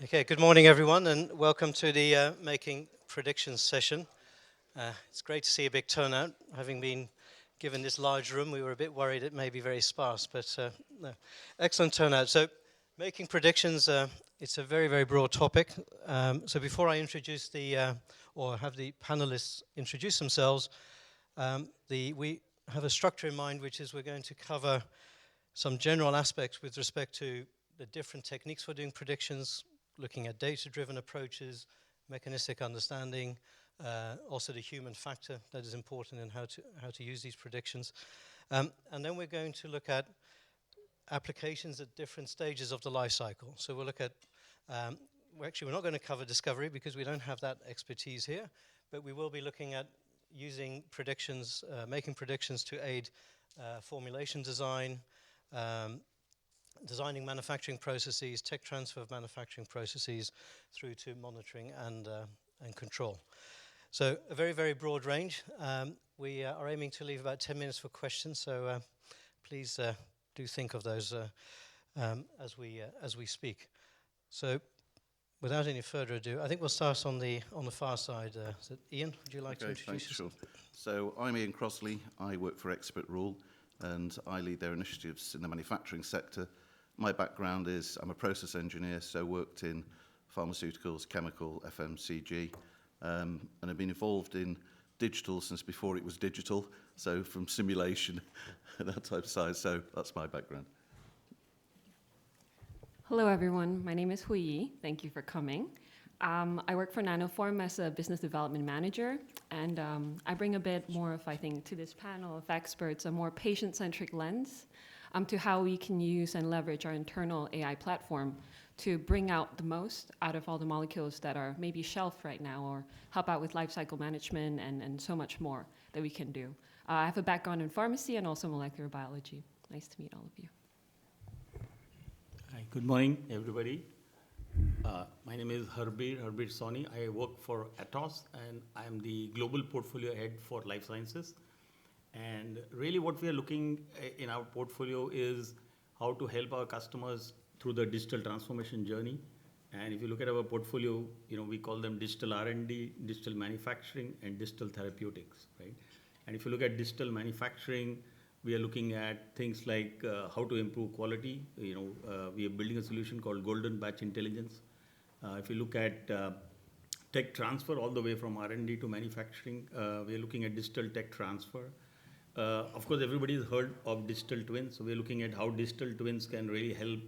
Okay, good morning everyone and welcome to the Making Predictions session. It's great to see a big turnout. Having been given this large room, we were a bit worried it may be very sparse, but no. Excellent turnout. So, making predictions, it's a very, very broad topic. So before I introduce or have the panelists introduce themselves, we have a structure in mind, which is we're going to cover some general aspects with respect to the different techniques for doing predictions, looking at data-driven approaches, mechanistic understanding, also the human factor that is important in how to use these predictions. And then we're going to look at applications at different stages of the life cycle. So we'll look at, we're not going to cover discovery because we don't have that expertise here, but we will be looking at using predictions, making predictions to aid formulation design, designing manufacturing processes, tech transfer of manufacturing processes through to monitoring and control. So a very, very broad range. We are aiming to leave about 10 minutes for questions, so please do think of those as we speak. So without any further ado, I think we'll start on the far side. Is it Iain, would you like to introduce yourself? Sure. So I'm Iain Crosley. I work for Expert Rule and I lead their initiatives in the manufacturing sector. My background is I'm a process engineer, so worked in pharmaceuticals, chemical, FMCG, and I've been involved in digital since before it was digital, so from simulation and that type of side, so that's my background. Hello everyone, my name is Hui Yi. Thank you for coming. I work for Nanoform as a business development manager, and I bring a bit more of, I think, to this panel of experts, a more patient-centric lens to how we can use and leverage our internal AI platform to bring out the most out of all the molecules that are maybe shelved right now, or help out with lifecycle management and so much more that we can do. I have a background in pharmacy and also molecular biology. Nice to meet all of you. Hi, good morning, everybody. My name is Harbir Sawhney. I work for Atos, and I am the global portfolio head for life sciences. And really what we are looking in our portfolio is how to help our customers through the digital transformation journey. And if you look at our portfolio, we call them digital R&D, digital manufacturing, and digital therapeutics, right? And if you look at digital manufacturing, we are looking at things like how to improve quality. We are building a solution called Golden Batch Intelligence. If you look at tech transfer all the way from R&D to manufacturing, we are looking at digital tech transfer. Of course, everybody has heard of digital twins. So we're looking at how digital twins can really help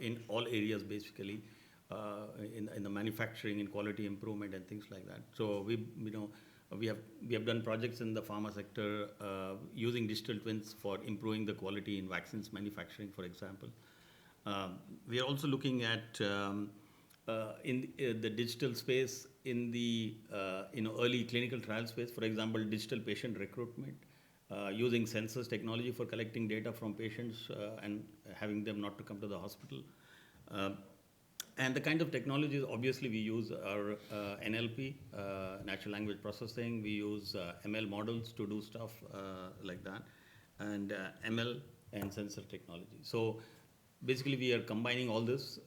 in all areas, basically, in the manufacturing, in quality improvement, and things like that. So we have done projects in the pharma sector using digital twins for improving the quality in vaccines manufacturing, for example. We are also looking at in the digital space in the early clinical trial space, for example, digital patient recruitment. Using sensors technology for collecting data from patients and having them not to come to the hospital. And the kind of technologies, obviously, we use are NLP, natural language processing. We use ML models to do stuff like that, and ML and sensor technology. So basically, we are combining all this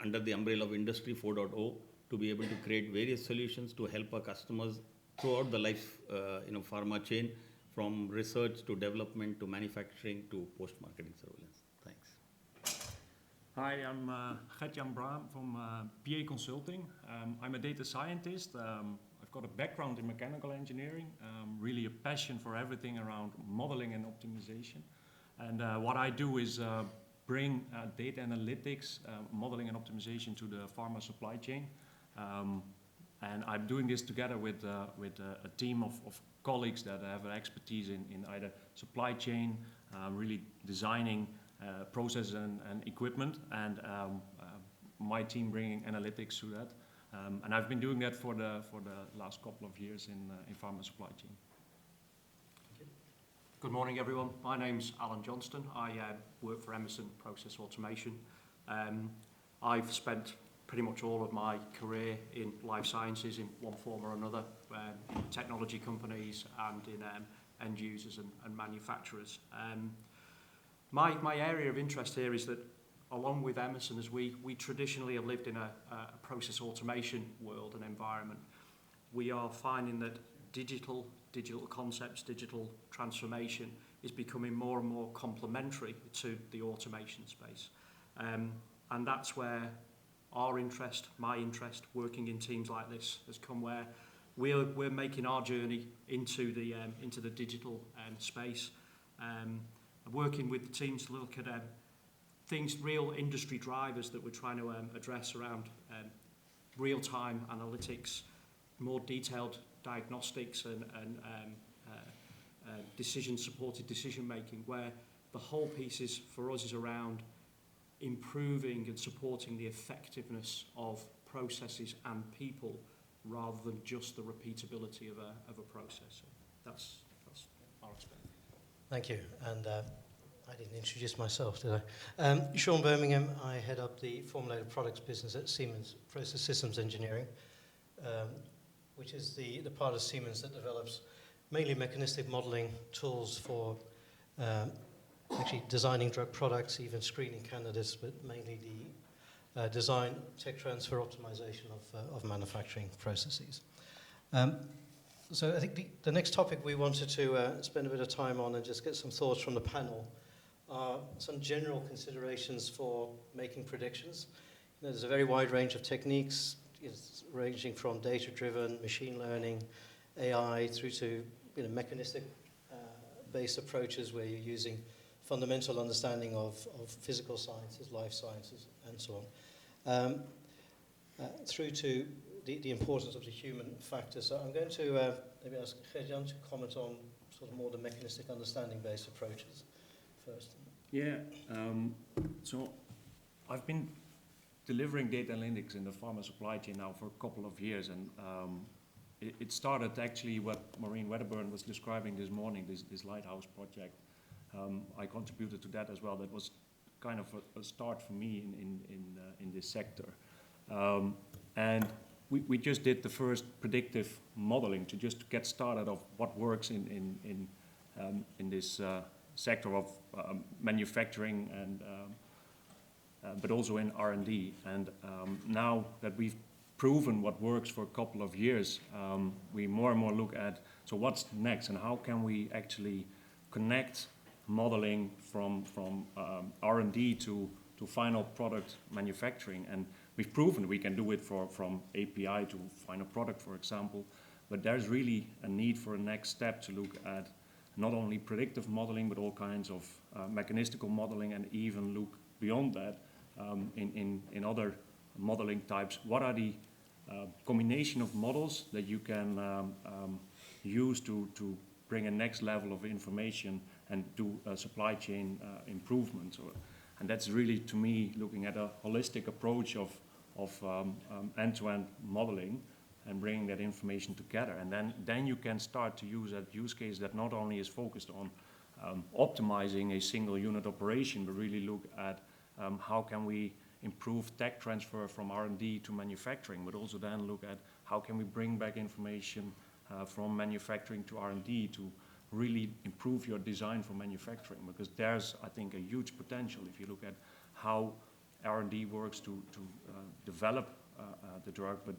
under the umbrella of Industry 4.0 to be able to create various solutions to help our customers throughout the life, pharma chain, from research to development to manufacturing to post-marketing surveillance. Thanks. Hi, I'm Gertjan Braam from PA Consulting. I'm a data scientist. I've got a background in mechanical engineering, really a passion for everything around modeling and optimization. And what I do is bring data analytics, modeling and optimization to the pharma supply chain. And I'm doing this together with a team of colleagues that have expertise in either supply chain, really designing processes and equipment, and my team bringing analytics to that. And I've been doing that for the last couple of years in pharma supply chain. Good morning, everyone. My name's Alan Johnston. I work for Emerson Process Automation. I've spent pretty much all of my career in life sciences in one form or another, in technology companies and in end users and manufacturers. My area of interest here is that along with Emerson, as we traditionally have lived in a process automation world and environment, we are finding that digital concepts, digital transformation is becoming more and more complementary to the automation space. And that's where our interest, my interest, working in teams like this has come, where we're making our journey into the digital space, working with the teams to look at things, real industry drivers that we're trying to address around real-time analytics, more detailed diagnostics and supported decision making, where the whole piece is for us is around improving and supporting the effectiveness of processes and people rather than just the repeatability of a process. So that's our aspect. Thank you. And I didn't introduce myself, did I? Sean Bermingham, I head up the Formulated Products business at Siemens, Process Systems Engineering, which is the part of Siemens that develops mainly mechanistic modeling tools for actually designing drug products, even screening candidates, but mainly the design, tech transfer, optimization of manufacturing processes. So I think the next topic we wanted to spend a bit of time on and just get some thoughts from the panel are some general considerations for making predictions. You know, there's a very wide range of techniques, ranging from data-driven, machine learning, AI, through to mechanistic-based approaches where you're using fundamental understanding of physical sciences, life sciences, and so on, through to the importance of the human factor. So I'm going to maybe ask Gertjan to comment on sort of more the mechanistic understanding-based approaches first. Yeah, so I've been delivering data analytics in the pharma supply chain now for a couple of years, and it started actually what Maureen Wedderburn was describing this morning, this lighthouse project. I contributed to that as well. That was kind of a start for me in this sector. And we just did the first predictive modeling to just get started of what works in this sector of manufacturing and but also in R&D. And now that we've proven what works for a couple of years, we more and more look at, so what's next and how can we actually connect modeling from R&D to final product manufacturing. And we've proven we can do it from API to final product, for example, but there's really a need for a next step to look at not only predictive modeling, but all kinds of mechanistical modeling, and even look beyond that in other modeling types. What are the combination of models that you can use to bring a next level of information and do supply chain improvements? And that's really, to me, looking at a holistic approach of end-to-end modeling and bringing that information together. And then you can start to use that use case that not only is focused on optimizing a single unit operation, but really look at how can we improve tech transfer from R&D to manufacturing, but also then look at how can we bring back information from manufacturing to R&D to really improve your design for manufacturing, because there's, I think, a huge potential if you look at how R&D works to develop the drug, but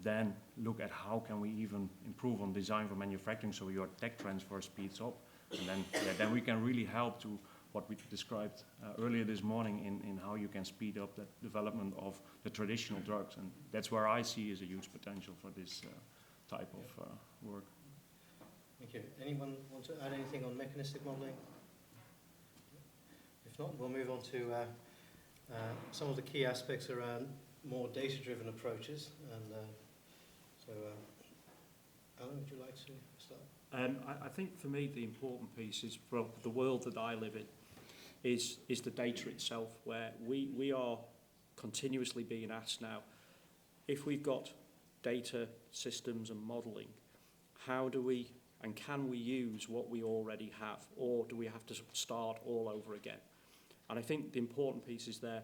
then look at how can we even improve on design for manufacturing so your tech transfer speeds up. And then we can really help to what we described earlier this morning in how you can speed up the development of the traditional drugs. And that's where I see is a huge potential for this type of work. Thank you. Anyone want to add anything on mechanistic modeling? If not, we'll move on to some of the key aspects around more data-driven approaches. And so, Alan, would you like to start? I think for me the important piece is, well, the world that I live in is the data itself, where we are continuously being asked now, if we've got data systems and modelling, how do we and can we use what we already have, or do we have to start all over again? And I think the important piece is there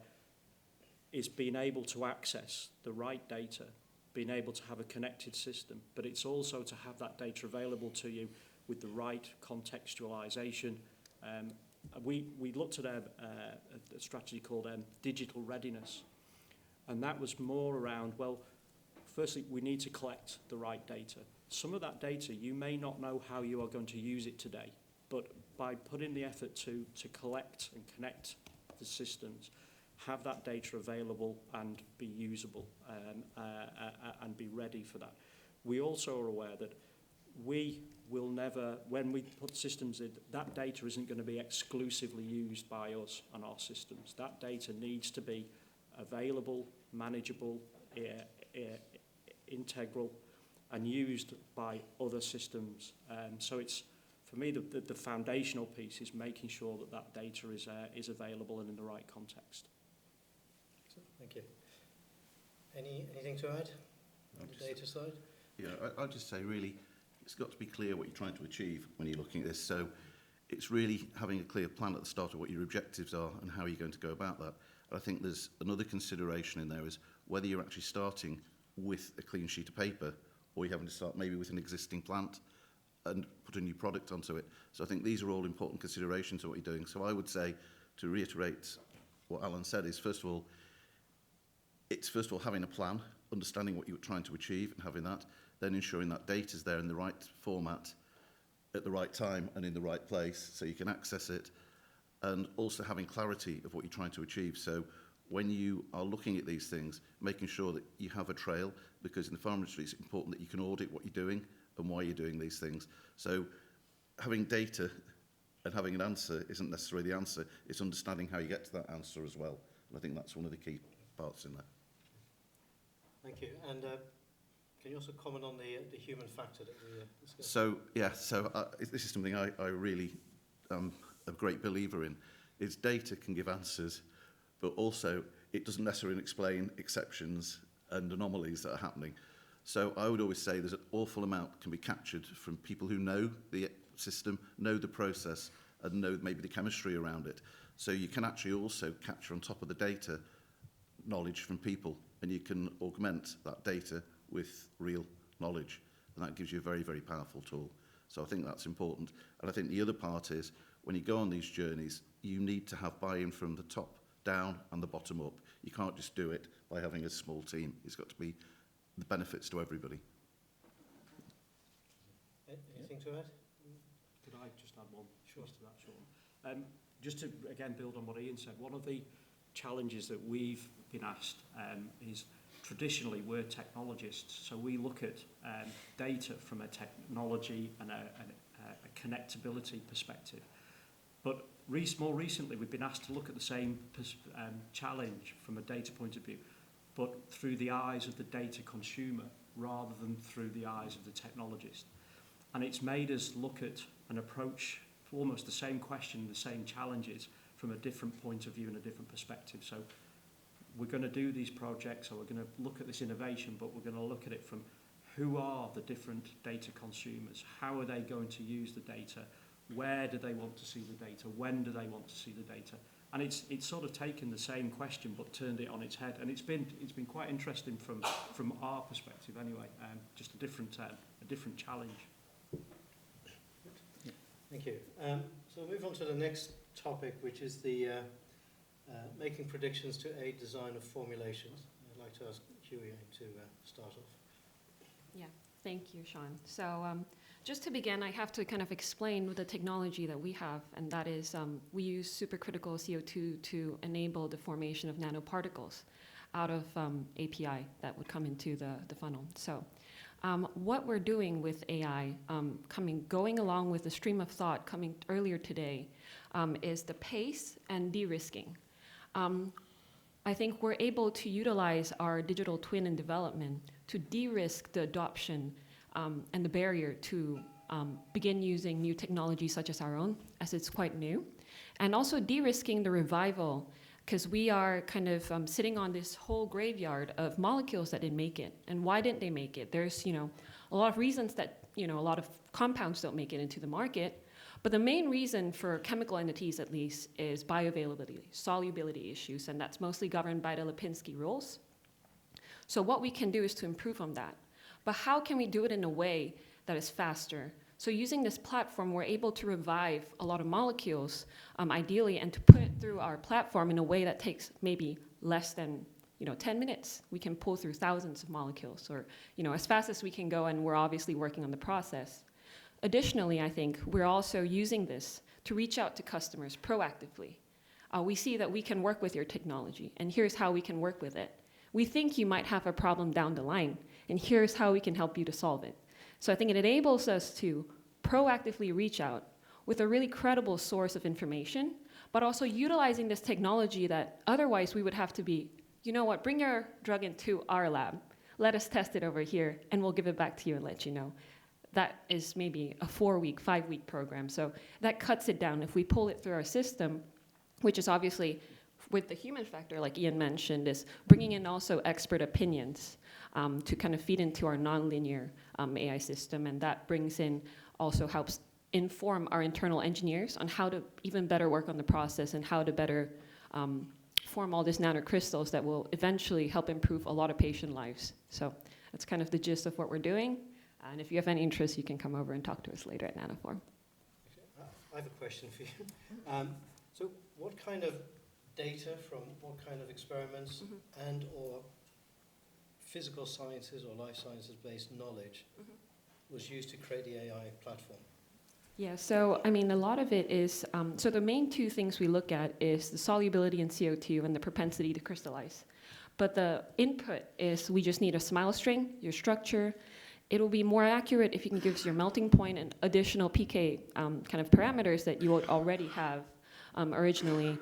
is being able to access the right data, being able to have a connected system, but it's also to have that data available to you with the right contextualization, we looked at a strategy called digital readiness, and that was more around, well, firstly, we need to collect the right data. Some of that data, you may not know how you are going to use it today, but by putting the effort to collect and connect the systems, have that data available and be usable and be ready for that. We also are aware that we will never, when we put systems in, that data isn't going to be exclusively used by us and our systems. That data needs to be available, manageable, integral, and used by other systems. So it's, for me, the foundational piece is making sure that that data is available and in the right context. Thank you. Anything to add on the data side? Yeah, I'll just say really, it's got to be clear what you're trying to achieve when you're looking at this. So it's really having a clear plan at the start of what your objectives are and how you're going to go about that. And I think there's another consideration in there is whether you're actually starting with a clean sheet of paper or you're having to start maybe with an existing plant and put a new product onto it. So I think these are all important considerations of what you're doing. So I would say, to reiterate what Alan said, is first of all having a plan, understanding what you're trying to achieve and having that, then ensuring that data's there in the right format at the right time and in the right place so you can access it, and also having clarity of what you're trying to achieve. So when you are looking at these things, making sure that you have a trail, because in the pharma industry it's important that you can audit what you're doing and why you're doing these things. So having data and having an answer isn't necessarily the answer, it's understanding how you get to that answer as well. And I think that's one of the key parts in there. Thank you. And can you also comment on the human factor that we discussed? So, yeah, this is something I really am a great believer in, is data can give answers, but also it doesn't necessarily explain exceptions and anomalies that are happening. So I would always say there's an awful amount can be captured from people who know the system, know the process, and know maybe the chemistry around it. So you can actually also capture on top of the data knowledge from people, and you can augment that data with real knowledge, and that gives you a very, very powerful tool. So I think that's important. And I think the other part is, when you go on these journeys, you need to have buy-in from the top down and the bottom up. You can't just do it by having a small team. It's got to be the benefits to everybody. Anything to add? Could I just add one piece to that, Sean? Just to, again, build on what Iain said, one of the challenges that we've been asked is, traditionally we're technologists, so we look at data from a technology and a connectability perspective. But more recently we've been asked to look at the same challenge from a data point of view, but through the eyes of the data consumer rather than through the eyes of the technologist. And it's made us look at and approach almost the same question, the same challenges from a different point of view and a different perspective. So we're going to do these projects, or we're going to look at this innovation, but we're going to look at it from who are the different data consumers, how are they going to use the data, where do they want to see the data, when do they want to see the data. And it's sort of taken the same question but turned it on its head, and it's been quite interesting from our perspective anyway, just a different challenge. Thank you. So we'll move on to the next topic, which is the making predictions to aid design of formulations. I'd like to ask Huey to start off. Yeah, thank you, Sean. So just to begin, I have to kind of explain the technology that we have, and that is we use supercritical CO2 to enable the formation of nanoparticles out of API that would come into the funnel. So what we're doing with AI, going along with the stream of thought coming earlier today, is the pace and de-risking. I think we're able to utilize our digital twin in development to de-risk the adoption and the barrier to begin using new technology such as our own, as it's quite new, and also de-risking the revival, because we are kind of sitting on this whole graveyard of molecules that didn't make it. And why didn't they make it? There's a lot of reasons that a lot of compounds don't make it into the market. But the main reason for chemical entities, at least, is bioavailability, solubility issues, and that's mostly governed by the Lipinski rules. So what we can do is to improve on that. But how can we do it in a way that is faster, So using this platform, we're able to revive a lot of molecules, ideally, and to put it through our platform in a way that takes maybe less than 10 minutes. We can pull through thousands of molecules, or as fast as we can go, and we're obviously working on the process. Additionally, I think we're also using this to reach out to customers proactively. We see that we can work with your technology, and here's how we can work with it. We think you might have a problem down the line, and here's how we can help you to solve it. So I think it enables us to proactively reach out with a really credible source of information, but also utilizing this technology that otherwise we would have to be, bring your drug into our lab, let us test it over here, and we'll give it back to you and let you know. That is maybe a 4-week, 5-week program. So that cuts it down. If we pull it through our system, which is obviously, with the human factor, like Iain mentioned, is bringing in also expert opinions to kind of feed into our nonlinear AI system. And that brings in, also helps inform our internal engineers on how to even better work on the process and how to better form all these nanocrystals that will eventually help improve a lot of patient lives. So that's kind of the gist of what we're doing. And if you have any interest, you can come over and talk to us later at Nanoform. I have a question for you. So what kind of data from what kind of experiments and or physical sciences or life sciences based knowledge was used to create the AI platform? Yeah, so a lot of it is, so the main two things we look at is the solubility in CO2 and the propensity to crystallize. But the input is we just need a smile string, your structure. It'll be more accurate if you can give us your melting point and additional PK kind of parameters that you would already have originally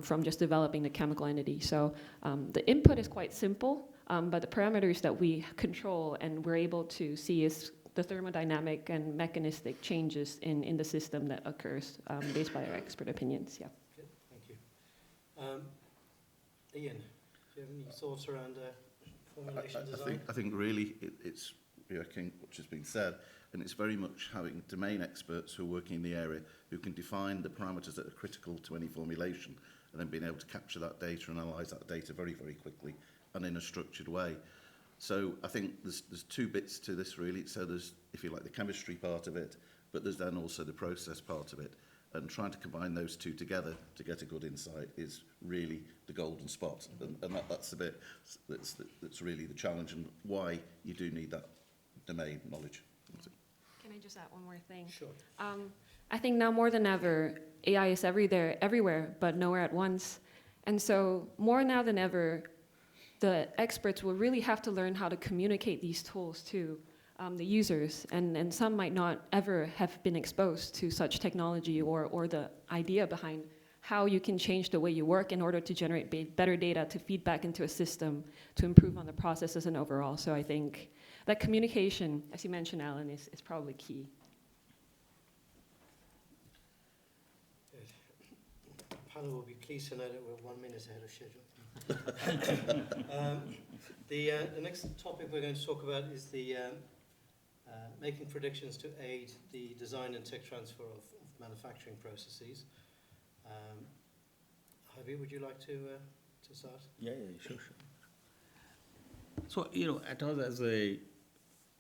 from just developing the chemical entity. So the input is quite simple, but the parameters that we control and we're able to see is the thermodynamic and mechanistic changes in the system that occurs based by our expert opinions. Yeah. Okay, thank you. Iain, do you have any thoughts around formulation design? I think really it's echoing what has been said, and it's very much having domain experts who are working in the area who can define the parameters that are critical to any formulation, and then being able to capture that data and analyse that data very, very quickly and in a structured way. So I think there's two bits to this really. So there's, if you like, the chemistry part of it, but there's then also the process part of it. And trying to combine those two together to get a good insight is really the golden spot. And that's the bit that's really the challenge and why you do need that domain knowledge. Can I just add one more thing? Sure. I think now more than ever, AI is everywhere, but nowhere at once. And so more now than ever, the experts will really have to learn how to communicate these tools to the users. And some might not ever have been exposed to such technology or the idea behind how you can change the way you work in order to generate better data to feed back into a system to improve on the processes and overall. So I think that communication, as you mentioned, Alan, is probably key. Good. The panel will be pleased to know that we're 1 minute ahead of schedule. The next topic we're going to talk about is the making predictions to aid the design and tech transfer of manufacturing processes. Harbir, would you like to start? Yeah, sure. So, Atos as a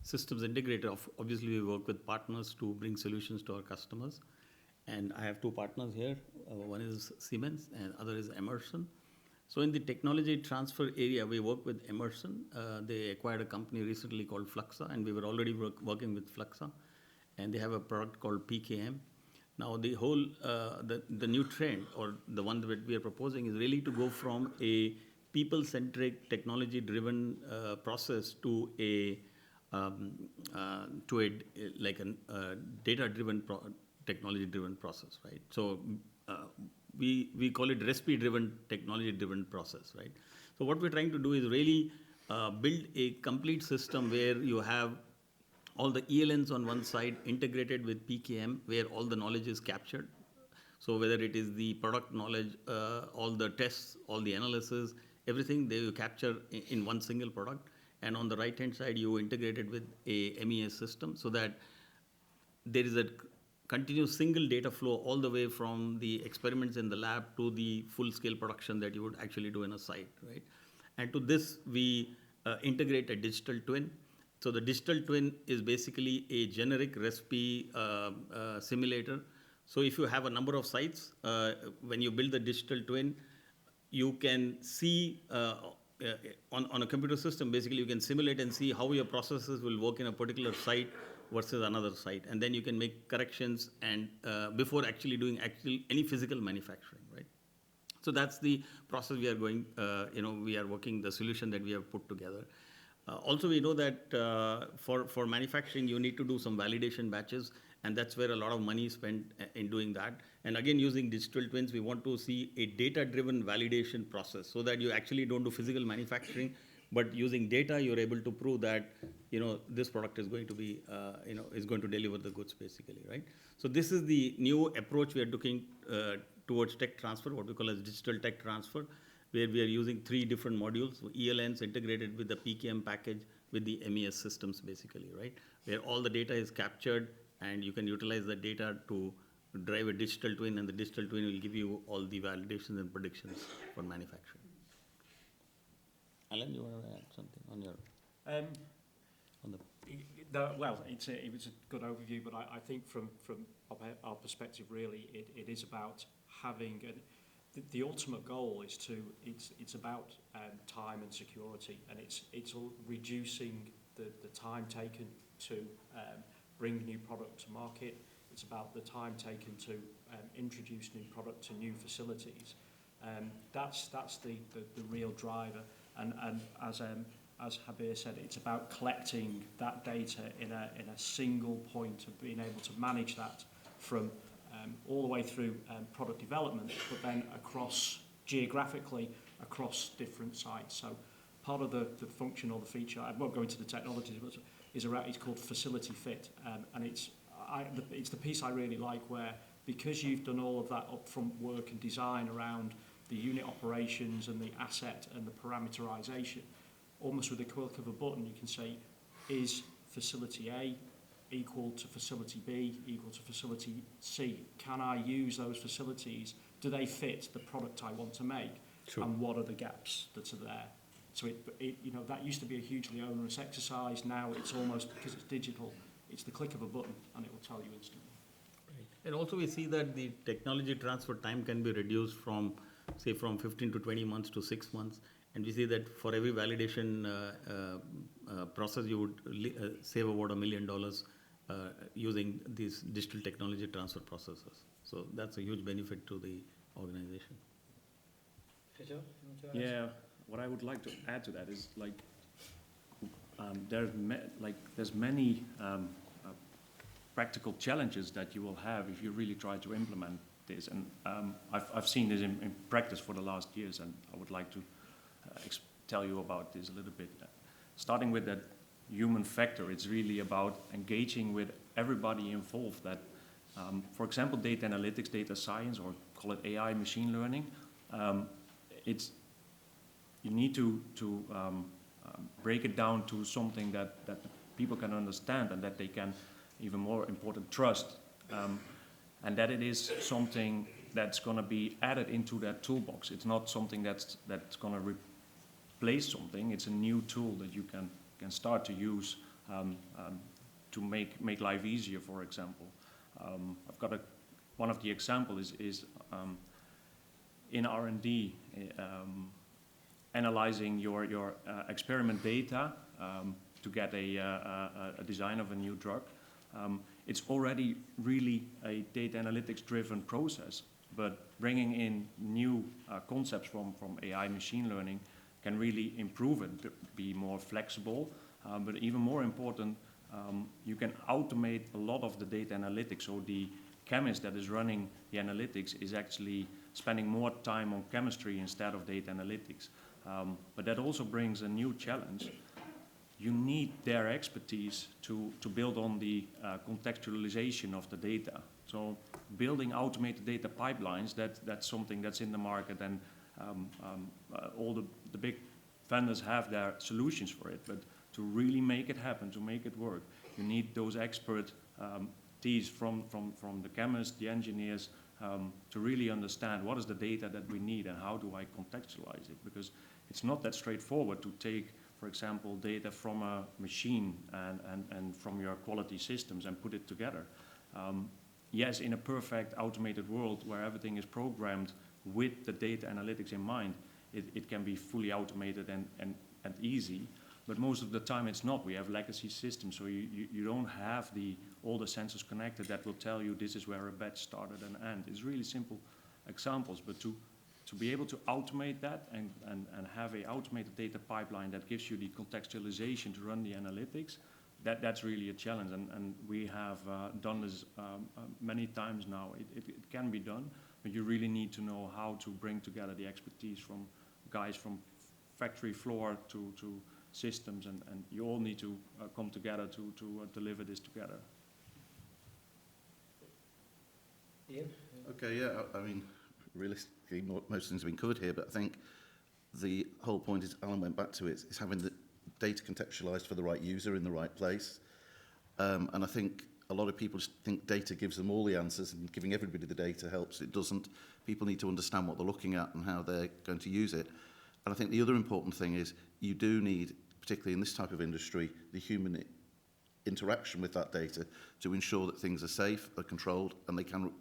systems integrator, obviously we work with partners to bring solutions to our customers. And I have two partners here. One is Siemens and other is Emerson. So in the technology transfer area, we work with Emerson. They acquired a company recently called Fluxa, and we were already working with Fluxa. And they have a product called PKM. Now the whole, the new trend, or the one that we are proposing, is really to go from a people-centric, technology-driven process to a data-driven, technology-driven process, right? So we call it recipe-driven, technology-driven process, right? So what we're trying to do is really build a complete system where you have all the ELNs on one side integrated with PKM, where all the knowledge is captured. So whether it is the product knowledge, all the tests, all the analysis, everything they will capture in one single product. And on the right-hand side, you integrate it with a MES system so that there is a continuous single data flow all the way from the experiments in the lab to the full-scale production that you would actually do in a site, right? And to this, we integrate a digital twin. So the digital twin is basically a generic recipe simulator. So if you have a number of sites, when you build the digital twin, you can see on a computer system, basically you can simulate and see how your processes will work in a particular site versus another site. And then you can make corrections and before actually doing any physical manufacturing, right? So that's the process we are going, we are working the solution that we have put together. Also, we know that for manufacturing, you need to do some validation batches, and that's where a lot of money is spent in doing that. And again, using digital twins, we want to see a data-driven validation process so that you actually don't do physical manufacturing, but using data, you're able to prove that, this product is going to be, is going to deliver the goods, basically, right? So this is the new approach we are looking towards tech transfer, what we call as digital tech transfer, where we are using 3 different modules, so ELNs integrated with the PKM package with the MES systems, basically, right? Where all the data is captured and you can utilize the data to drive a digital twin, and the digital twin will give you all the validations and predictions for manufacturing. Alan, you want to add something on your... on the... Well, it was a good overview, but I think from our perspective, really, it is about having... The ultimate goal is it's about time and security, and it's reducing the time taken to bring new product to market. It's about the time taken to introduce new product to new facilities. That's the real driver, and as Harbir said, it's about collecting that data in a single point of being able to manage that from all the way through product development, but then geographically across different sites. So part of the function or the feature, I won't go into the technologies, but it's called facility fit, and it's the piece I really like, where because you've done all of that upfront work and design around the unit operations and the asset and the parameterization, almost with a click of a button you can say, is facility A equal to facility B, equal to facility C? Can I use those facilities? Do they fit the product I want to make? Sure. And what are the gaps that are there? So that used to be a hugely onerous exercise. Now it's almost, because it's digital, it's the click of a button and it will tell you instantly. Right. And also we see that the technology transfer time can be reduced from 15 to 20 months to 6 months. And we see that for every validation process, you would save about $1 million using these digital technology transfer processes. So that's a huge benefit to the organization. Yeah, what I would like to add to that is there's many practical challenges that you will have if you really try to implement this, and I've seen this in practice for the last years, and I would like to tell you about this a little bit. Starting with that human factor, it's really about engaging with everybody involved. That, for example, data analytics, data science, or call it AI, machine learning. You need to break it down to something that people can understand and that they can, even more important, trust, and that it is something that's going to be added into that toolbox. It's not something that's going to replace something. It's a new tool that you can start to use to make life easier. For example, I've got one of the examples is in R&D, analyzing your experiment data to get a design of a new drug. It's already really a data analytics driven process, but bringing in new concepts from AI machine learning can really improve it, be more flexible, but even more important, you can automate a lot of the data analytics. So the chemist that is running the analytics is actually spending more time on chemistry instead of data analytics. But that also brings a new challenge. You need their expertise to build on the contextualization of the data. So building automated data pipelines, that's something that's in the market, and all the big vendors have their solutions for it. But to really make it happen, to make it work, you need those expertise from the chemists, the engineers, to really understand what is the data that we need and how do I contextualize it. Because it's not that straightforward to take for example, data from a machine and from your quality systems and put it together. Yes, in a perfect automated world where everything is programmed with the data analytics in mind, it can be fully automated and easy, but most of the time it's not. We have legacy systems, so you don't have all the sensors connected that will tell you this is where a batch started and ended. It's really simple examples, but to be able to automate that and have an automated data pipeline that gives you the contextualization to run the analytics, that's really a challenge, and we have done this many times now. It can be done, but you really need to know how to bring together the expertise from guys from factory floor to systems, and you all need to come together to deliver this together. Iain? Okay, yeah, I mean, realistically, most things have been covered here, but I think the whole point is, Alan went back to it, is having the data contextualized for the right user in the right place. And I think a lot of people just think data gives them all the answers, and giving everybody the data helps. It doesn't. People need to understand what they're looking at and how they're going to use it. And I think the other important thing is you do need, particularly in this type of industry, the human interaction with that data to ensure that things are safe, are controlled, and they can,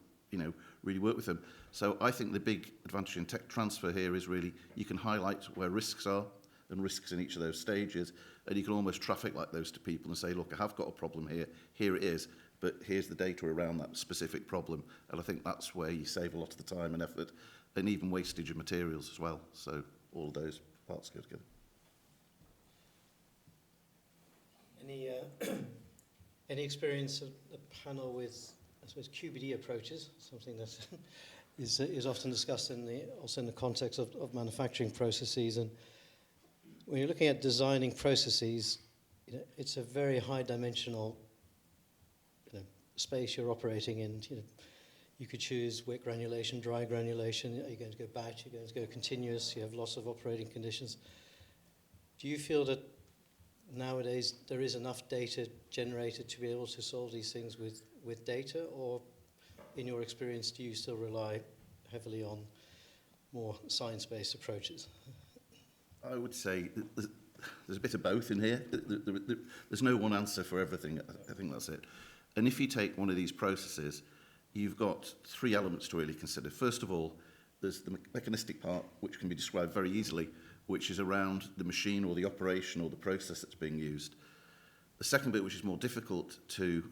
really work with them. So I think the big advantage in tech transfer here is really you can highlight where risks are and risks in each of those stages, and you can almost traffic light those to people and say, look, I have got a problem here it is, but here's the data around that specific problem. And I think that's where you save a lot of the time and effort, and even wastage of materials as well. So all of those parts go together. Any experience of the panel with, I suppose, QBD approaches, something that is often discussed also in the context of manufacturing processes. And when you're looking at designing processes, it's a very high-dimensional space you're operating in. You could choose wet granulation, dry granulation. Are you going to go batch? Are you going to go continuous? You have lots of operating conditions. Do you feel that nowadays there is enough data generated to be able to solve these things with data, or in your experience do you still rely heavily on more science-based approaches? I would say there's a bit of both in here. There's no one answer for everything. I think that's it. And if you take one of these processes, you've got three elements to really consider. First of all, there's the mechanistic part, which can be described very easily, which is around the machine or the operation or the process that's being used. The second bit, which is more difficult to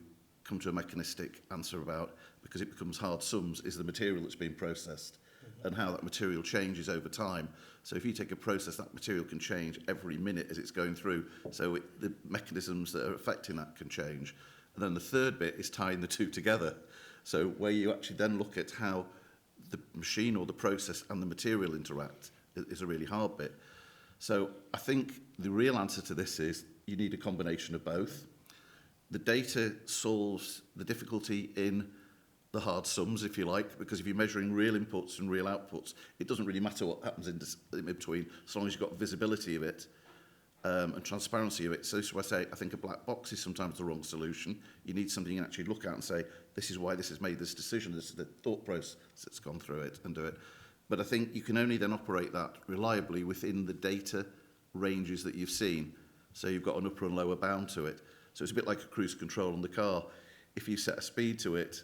come to a mechanistic answer about, because it becomes hard sums, is the material that's being processed and how that material changes over time. So if you take a process, that material can change every minute as it's going through. So the mechanisms that are affecting that can change. And then the third bit is tying the two together. So where you actually then look at how the machine or the process and the material interact is a really hard bit. So I think the real answer to this is you need a combination of both. The data solves the difficulty in the hard sums, if you like, because if you're measuring real inputs and real outputs, it doesn't really matter what happens in between, as long as you've got visibility of it and transparency of it. So this is why I say I think a black box is sometimes the wrong solution. You need something you can actually look at and say, this is why this has made this decision, this is the thought process that's gone through it, and do it. But I think you can only then operate that reliably within the data ranges that you've seen. So you've got an upper and lower bound to it. So it's a bit like a cruise control on the car. If you set a speed to it,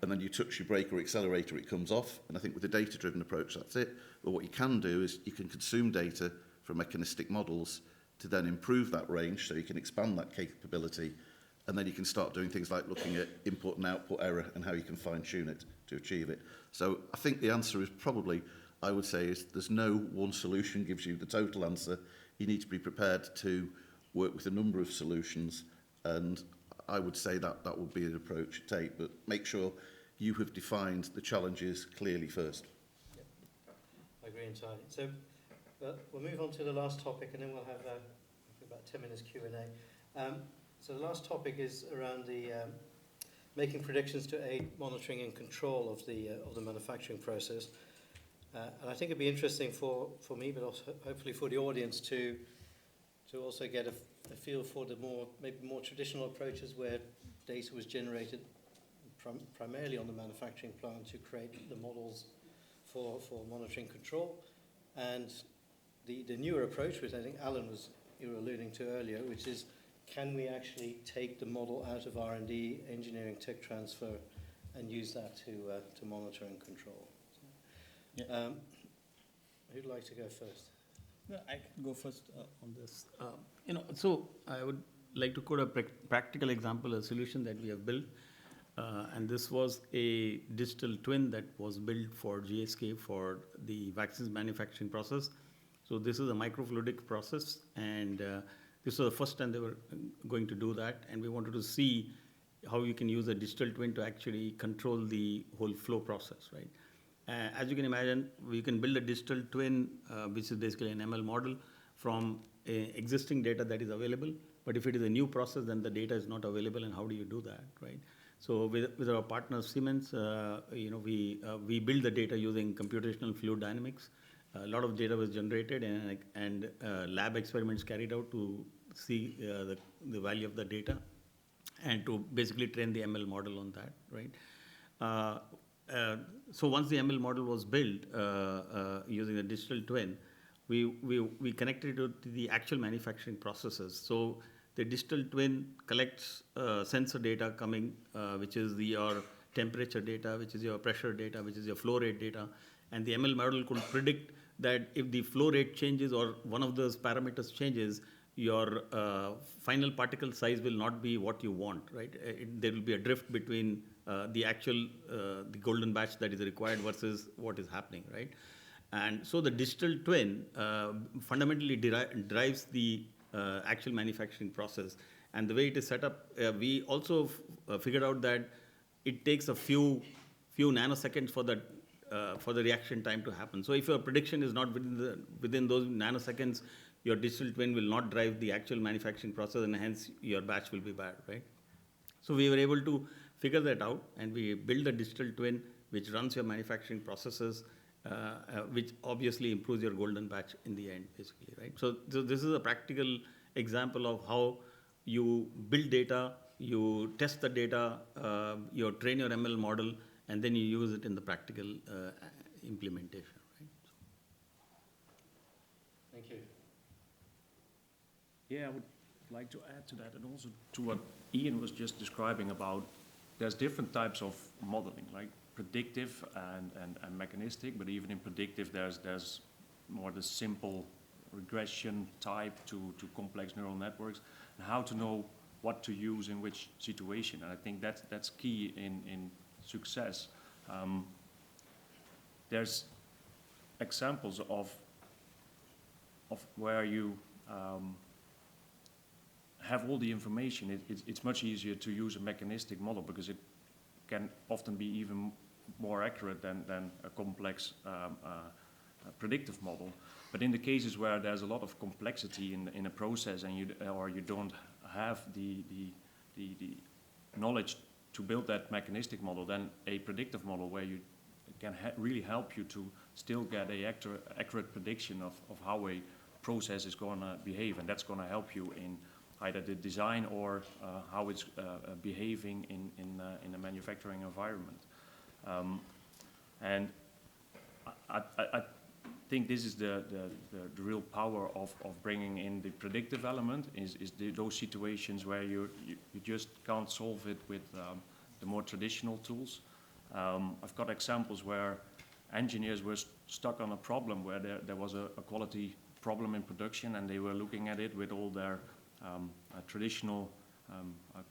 and then you touch your brake or accelerator, it comes off. And I think with the data-driven approach, that's it. But what you can do is you can consume data from mechanistic models to then improve that range, so you can expand that capability, and then you can start doing things like looking at input and output error and how you can fine-tune it to achieve it. So I think the answer is probably, I would say, is there's no one solution gives you the total answer. You need to be prepared to work with a number of solutions, and I would say that that would be an approach to take, but make sure you have defined the challenges clearly first. Yep. I agree entirely. So we'll move on to the last topic, and then we'll have about 10 minutes Q&A. So the last topic is around the making predictions to aid monitoring and control of the manufacturing process. And I think it'd be interesting for me, but also hopefully for the audience to also get a feel for the maybe more traditional approaches where data was generated primarily on the manufacturing plant to create the models for monitoring control, and the newer approach, which I think Alan was you were alluding to earlier, which is, can we actually take the model out of R&D, engineering tech transfer, and use that to monitor and control? Yeah. Who'd like to go first? Yeah, I can go first on this. So I would like to quote a practical example, a solution that we have built. And this was a digital twin that was built for GSK for the vaccines manufacturing process. So this is a microfluidic process, and this was the first time they were going to do that. And we wanted to see how you can use a digital twin to actually control the whole flow process, right? As you can imagine, we can build a digital twin, which is basically an ML model from existing data that is available. But if it is a new process, then the data is not available, and how do you do that, right? So with our partner Siemens, we build the data using computational fluid dynamics. A lot of data was generated, and lab experiments carried out to see the value of the data, and to basically train the ML model on that, right? So once the ML model was built using a digital twin, we connected it to the actual manufacturing processes. So the digital twin collects sensor data coming, which is your temperature data, which is your pressure data, which is your flow rate data, and the ML model could predict that if the flow rate changes or one of those parameters changes, your final particle size will not be what you want, right? There will be a drift between the actual the golden batch that is required versus what is happening, right? And so the digital twin fundamentally drives the actual manufacturing process. And the way it is set up, we also figured out that it takes a few nanoseconds for the reaction time to happen. So if your prediction is not within those nanoseconds, your digital twin will not drive the actual manufacturing process, and hence your batch will be bad, right? So we were able to figure that out, and we built a digital twin which runs your manufacturing processes, which obviously improves your golden batch in the end, basically, right? So this is a practical example of how you build data, you test the data, you train your ML model, and then you use it in the practical implementation, right? Thank you. Yeah, I would like to add to that, and also to what Iain was just describing about there's different types of modeling, like predictive and mechanistic, but even in predictive there's more the simple regression type to complex neural networks, and how to know what to use in which situation. And I think that's key in success. There's examples of where you have all the information. It's much easier to use a mechanistic model because it can often be even more accurate than a complex predictive model. But in the cases where there's a lot of complexity in a process, and you don't have the knowledge to build that mechanistic model, then a predictive model where you can really help you to still get a accurate prediction of how a process is going to behave, and that's going to help you in either the design or how it's behaving in a manufacturing environment. And I think this is the real power of bringing in the predictive element, is those situations where you just can't solve it with the more traditional tools. I've got examples where engineers were stuck on a problem where there was a quality problem in production, and they were looking at it with all their traditional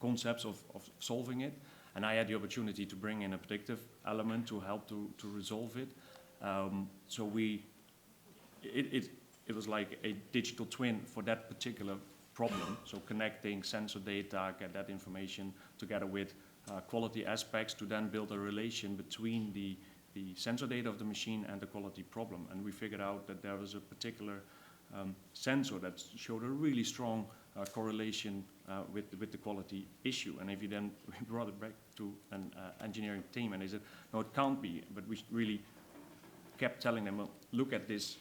concepts of solving it, and I had the opportunity to bring in a predictive element to help to resolve it. So it was like a digital twin for that particular problem. So connecting sensor data, get that information together with quality aspects to then build a relation between the sensor data of the machine and the quality problem. And we figured out that there was a particular sensor that showed a really strong correlation with the quality issue. And if you then brought it back to an engineering team, and they said, no, it can't be, but we really kept telling them, well, look at this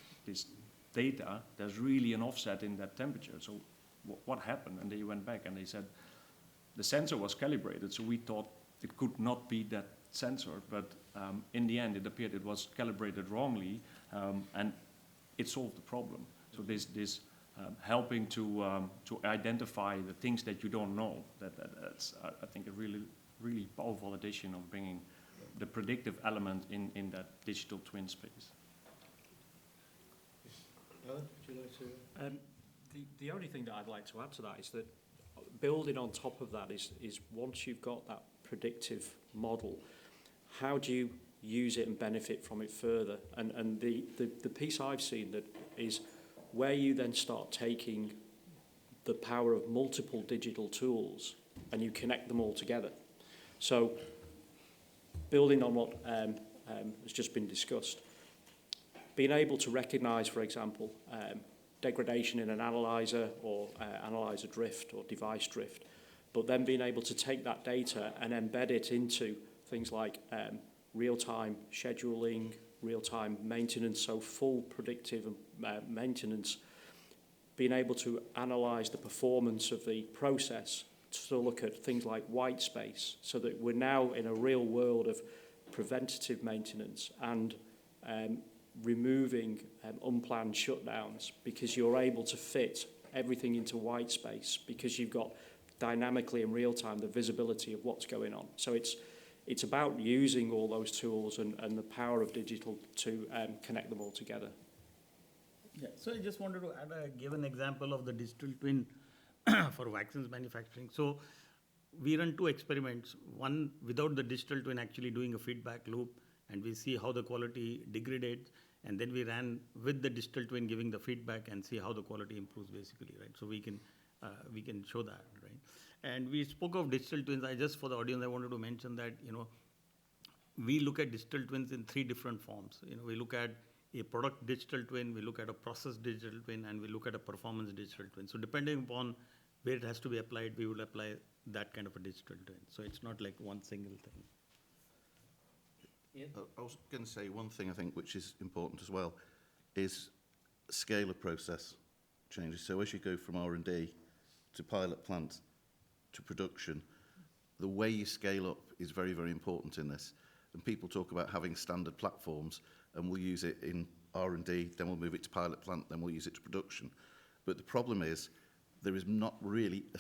data, there's really an offset in that temperature. So what happened? And they went back and they said, the sensor was calibrated, so we thought it could not be that sensor, but in the end it appeared it was calibrated wrongly, and it solved the problem. So this helping to identify the things that you don't know. That's I think a really powerful addition of bringing the predictive element in that digital twin space. Alan, would you like to? The only thing that I'd like to add to that is that building on top of that is once you've got that predictive model, how do you use it and benefit from it further? And the piece I've seen that is where you then start taking the power of multiple digital tools and you connect them all together. So building on what has just been discussed, being able to recognise, for example, degradation in an analyzer or analyzer drift or device drift, but then being able to take that data and embed it into things like real-time scheduling, real-time maintenance, so full predictive maintenance, being able to analyse the performance of the process to look at things like white space, so that we're now in a real world of preventative maintenance and removing unplanned shutdowns, because you're able to fit everything into white space because you've got dynamically in real time the visibility of what's going on. So it's about using all those tools and the power of digital to connect them all together. Yeah, so I just wanted to give an example of the digital twin for vaccines manufacturing. So we run 2 experiments, one without the digital twin actually doing a feedback loop, and we see how the quality degrades, and then we ran with the digital twin giving the feedback and see how the quality improves basically, right? So we can show that, right? And we spoke of digital twins. For the audience, I wanted to mention that, we look at digital twins in 3 different forms. We look at a product digital twin, we look at a process digital twin, and we look at a performance digital twin. So depending upon where it has to be applied, we will apply that kind of a digital twin. So it's not like one single thing. Yeah. I was going to say one thing I think which is important as well is scale of process changes. So as you go from R&D to pilot plant to production, the way you scale up is very, very important in this. And people talk about having standard platforms, and we'll use it in R&D, then we'll move it to pilot plant, then we'll use it to production. But the problem is there is not really a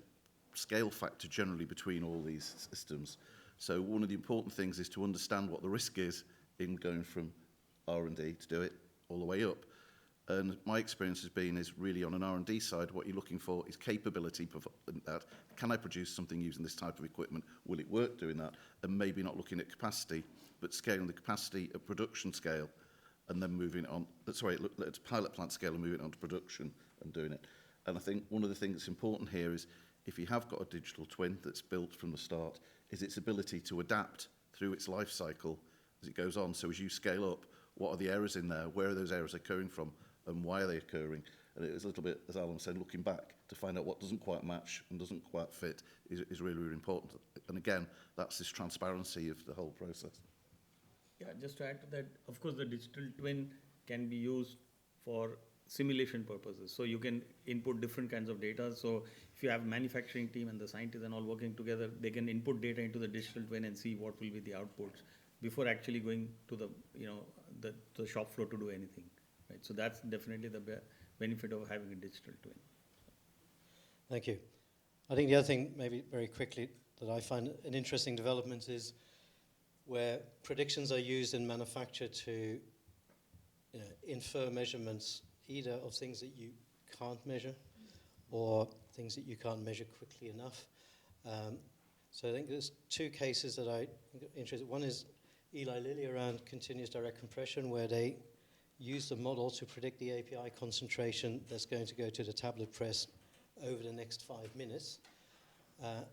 scale factor generally between all these systems. So one of the important things is to understand what the risk is in going from R&D to do it all the way up. And my experience has been is really on an R&D side, what you're looking for is capability. That can I produce something using this type of equipment? Will it work doing that? And maybe not looking at capacity, but scaling the capacity at production scale, and then moving on. At pilot plant scale and moving on to production and doing it. And I think one of the things that's important here is if you have got a digital twin that's built from the start, is its ability to adapt through its life cycle as it goes on. So as you scale up, what are the errors in there? Where are those errors occurring from? And why are they occurring? And it was a little bit, as Alan said, looking back to find out what doesn't quite match and doesn't quite fit is really, really important. And again, that's this transparency of the whole process. Yeah, just to add to that, of course, the digital twin can be used for simulation purposes. So you can input different kinds of data. So if you have a manufacturing team and the scientists and all working together, they can input data into the digital twin and see what will be the outputs before actually going to the shop floor to do anything. Right? So that's definitely the benefit of having a digital twin. Thank you. I think the other thing, maybe very quickly, that I find an interesting development is where predictions are used in manufacture to infer measurements either of things that you can't measure or things that you can't measure quickly enough. So I think there's 2 cases that I think are interesting. One is Eli Lilly around continuous direct compression, where they use the model to predict the API concentration that's going to go to the tablet press over the next 5 minutes.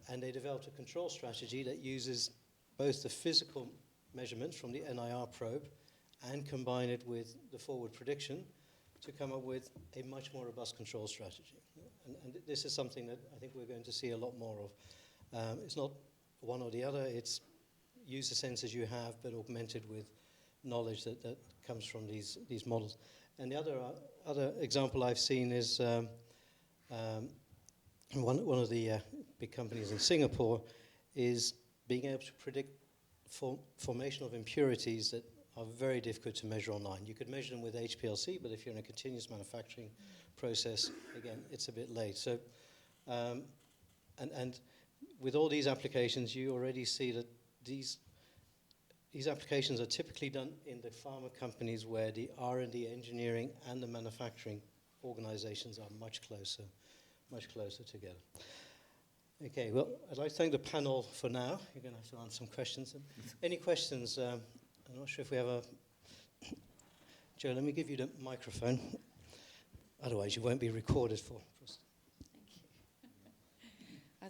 And they developed a control strategy that uses both the physical measurements from the NIR probe and combine it with the forward prediction to come up with a much more robust control strategy. And this is something that I think we're going to see a lot more of. It's not one or the other, it's use the sensors you have, but augmented with knowledge that comes from these models. And the other example I've seen is one of the big companies in Singapore is being able to predict formation of impurities that are very difficult to measure online. You could measure them with HPLC, but if you're in a continuous manufacturing process, again, it's a bit late. So, and with all these applications, you already see that these applications are typically done in the pharma companies where the R&D engineering and the manufacturing organizations are much closer together. Okay, well, I'd like to thank the panel for now. You're going to have to answer some questions. Any questions? I'm not sure if we have a... Joe, let me give you the microphone. Otherwise, you won't be recorded for.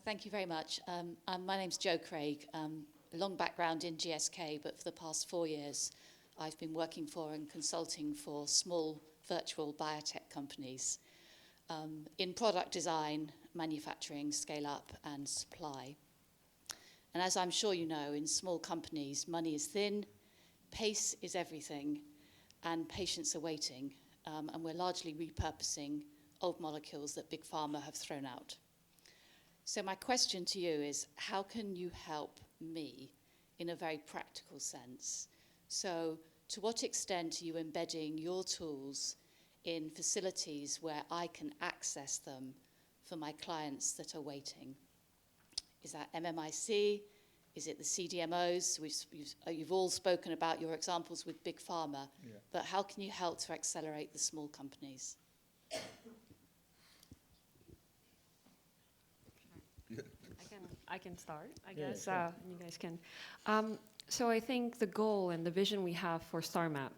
Thank you very much. My name's Jo Craig. A long background in GSK, but for the past 4 years, I've been working for and consulting for small virtual biotech companies in product design, manufacturing, scale up, and supply. And as I'm sure you know, in small companies, money is thin, pace is everything, and patients are waiting. And we're largely repurposing old molecules that Big Pharma have thrown out. So my question to you is, how can you help me in a very practical sense? So to what extent are you embedding your tools in facilities where I can access them for my clients that are waiting? Is that MMIC? Is it the CDMOs? You've all spoken about your examples with Big Pharma, but how can you help to accelerate the small companies? I can start, I Yeah, guess. sure. You guys can. So I think the goal and the vision we have for StarMap,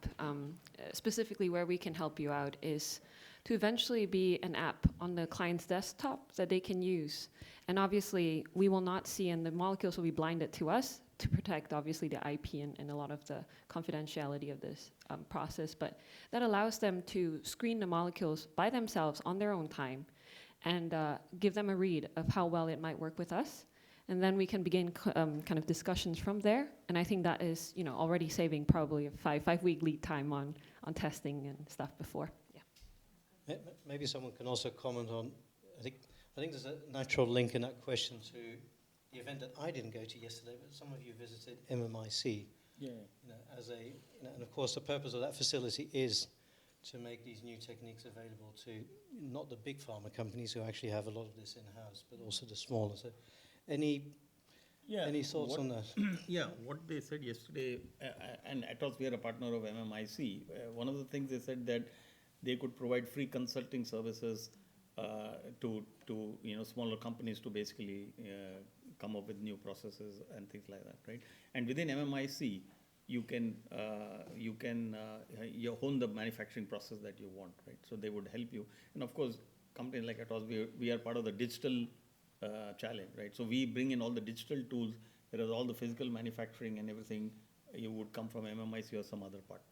specifically where we can help you out, is to eventually be an app on the client's desktop that they can use. And obviously, we will not see, and the molecules will be blinded to us to protect, obviously, the IP and a lot of the confidentiality of this process. But that allows them to screen the molecules by themselves on their own time and give them a read of how well it might work with us. And then we can begin kind of discussions from there. And I think that is, already saving probably a five-week lead time on testing and stuff before. Yeah. Maybe someone can also comment on, I think there's a natural link in that question to the event that I didn't go to yesterday, but some of you visited MMIC. Yeah. And of course the purpose of that facility is to make these new techniques available to not the big pharma companies who actually have a lot of this in-house, but also the smaller. So any thoughts on that? Yeah, what they said yesterday, and Atos, we are a partner of MMIC. One of the things they said that they could provide free consulting services to smaller companies to basically come up with new processes and things like that, right? And within MMIC, you can hone the manufacturing process that you want, right? So they would help you. And of course, companies like Atos, we are part of the digital challenge, right? So we bring in all the digital tools, whereas all the physical manufacturing and everything, you would come from MMIC or some other partners.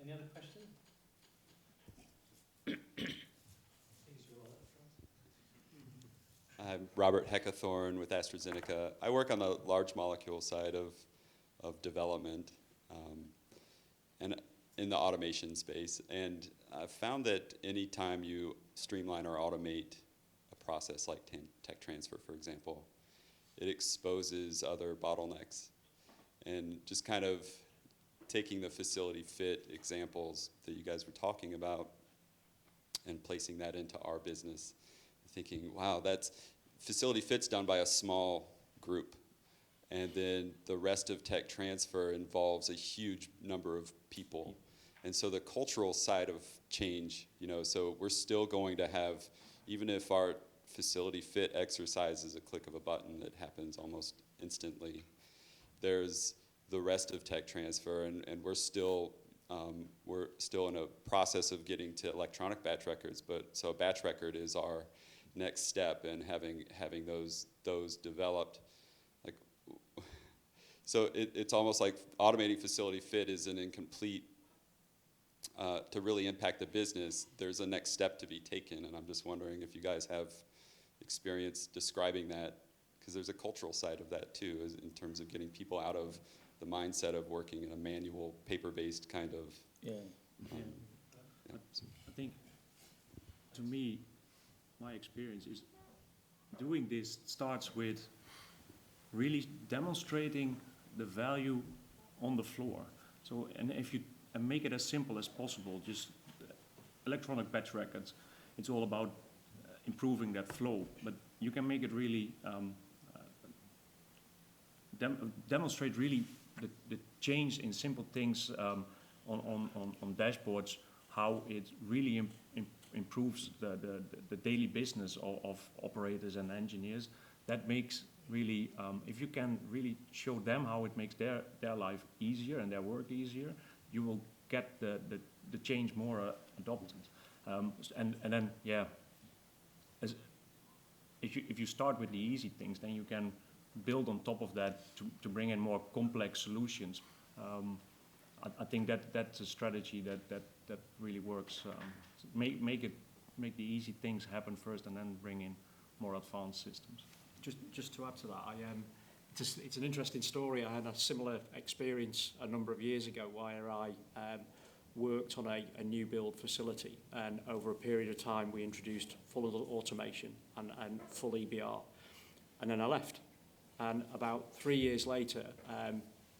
Any other questions? I'm Robert Heckathorn with AstraZeneca. I work on the large molecule side of development and in the automation space. And I've found that anytime you streamline or automate a process like tech transfer, for example, it exposes other bottlenecks. And just kind of taking the facility fit examples that you guys were talking about and placing that into our business, thinking, wow, that's facility fit's done by a small group. And then the rest of tech transfer involves a huge number of people. And so the cultural side of change, so we're still going to have, even if our facility fit exercise is a click of a button that happens almost instantly, there's the rest of tech transfer, and we're still in a process of getting to electronic batch records. But so a batch record is our next step in having those developed. So it's almost like automating facility fit is an incomplete. To really impact the business, there's a next step to be taken, and I'm just wondering if you guys have experience describing that, because there's a cultural side of that too, in terms of getting people out of the mindset of working in a manual, paper-based kind of. Yeah. I think, to me, my experience is doing this starts with really demonstrating the value on the floor. So, and if you make it as simple as possible, just electronic batch records, it's all about improving that flow. But you can make it really demonstrate really the change in simple things on dashboards, how it really improves the daily business of operators and engineers. That makes really, if you can really show them how it makes their life easier and their work easier, you will get the change more adopted. And then, yeah, if you start with the easy things, then you can build on top of that to bring in more complex solutions. I think that's a strategy that really works. Make the easy things happen first, and then bring in more advanced systems. Just to add to that, it's an interesting story. I had a similar experience a number of years ago where I worked on a new build facility, and over a period of time we introduced full automation and full EBR, and then I left. And about 3 years later, I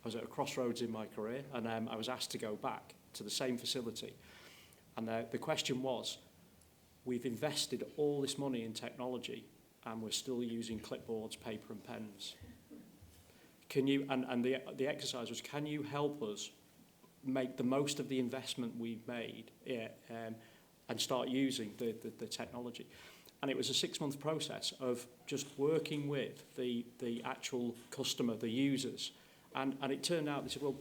was at a crossroads in my career, and I was asked to go back to the same facility. And the question was, we've invested all this money in technology, and we're still using clipboards, paper and pens. Can you, and the exercise was, can you help us make the most of the investment we've made and start using the technology? And it was a 6-month process of just working with the actual customer, the users. And it turned out, they said, well,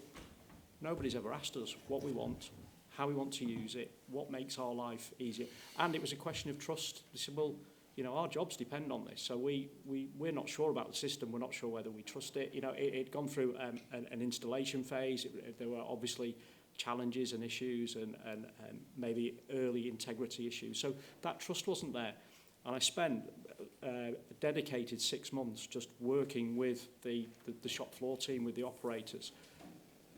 nobody's ever asked us what we want, how we want to use it, what makes our life easier. And it was a question of trust. They said, well, you know, our jobs depend on this, so we're not sure about the system, we're not sure whether we trust it. You know, it'd gone through an installation phase. There were obviously challenges and issues and maybe early integrity issues. So that trust wasn't there. And I spent a dedicated 6 months just working with the shop floor team, with the operators,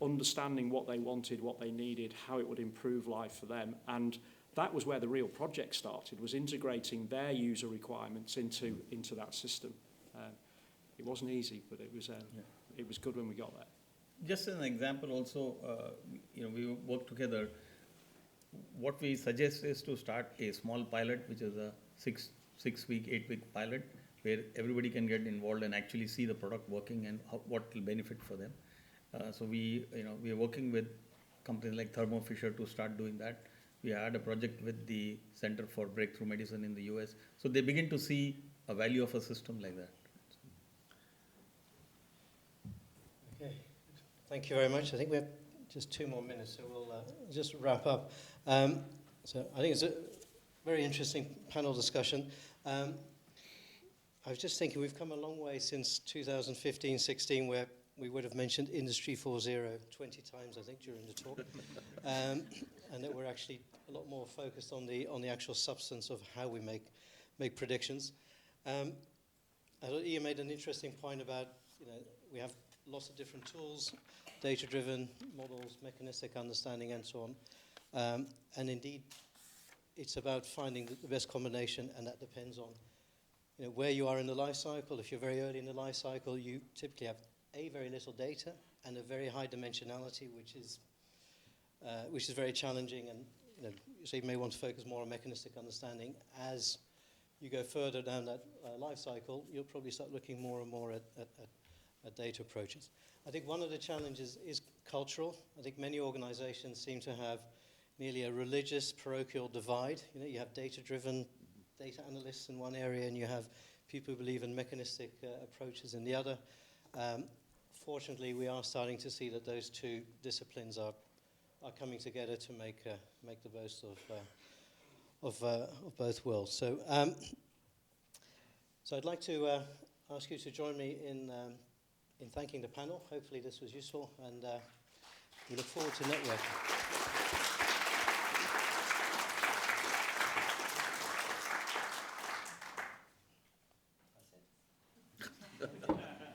understanding what they wanted, what they needed, how it would improve life for them. And that was where the real project started, was integrating their user requirements into that system. It wasn't easy, but it was good when we got there. Just as an example also, we work together. What we suggest is to start a small pilot, which is a 6-week, 8-week pilot, where everybody can get involved and actually see the product working and what will benefit for them. So we are working with companies like Thermo Fisher to start doing that. We had a project with the Center for Breakthrough Medicine in the US. So they begin to see a value of a system like that. Okay, thank you very much. I think we have just 2 more minutes, so we'll just wrap up. So I think it's a very interesting panel discussion. I was just thinking we've come a long way since 2015-16, where we would have mentioned Industry 4.0 20 times, I think, during the talk. And that we're actually a lot more focused on the actual substance of how we make predictions. I thought Iain made an interesting point about, we have lots of different tools, data-driven models, mechanistic understanding, and so on. And indeed, it's about finding the best combination, and that depends on where you are in the life cycle. If you're very early in the life cycle, you typically have very little data and a very high dimensionality, which is very challenging. And so you may want to focus more on mechanistic understanding. As you go further down that life cycle, you'll probably start looking more and more at data approaches. I think one of the challenges is cultural. I think many organizations seem to have nearly a religious parochial divide. You have data-driven data analysts in one area, and you have people who believe in mechanistic approaches in the other. Fortunately, we are starting to see that those two disciplines are coming together to make the most of both worlds. So I'd like to ask you to join me in thanking the panel. Hopefully this was useful, and we look forward to networking.